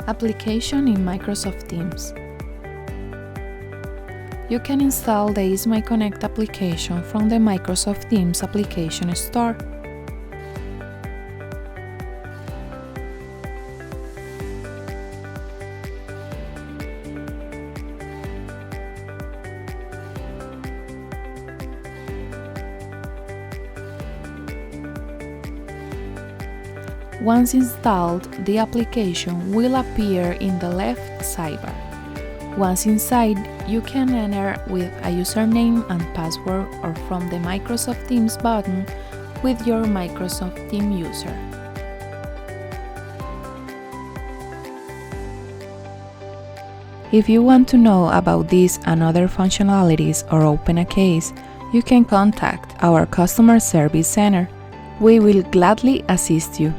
Application in Microsoft Teams. You can install the IsMyConnect application from the Microsoft Teams application store. Once installed, the application will appear in the left sidebar. Once inside, you can enter with a username and password or from the Microsoft Teams button with your Microsoft Teams user. If you want to know about these and other functionalities or open a case, you can contact our customer service center. We will gladly assist you.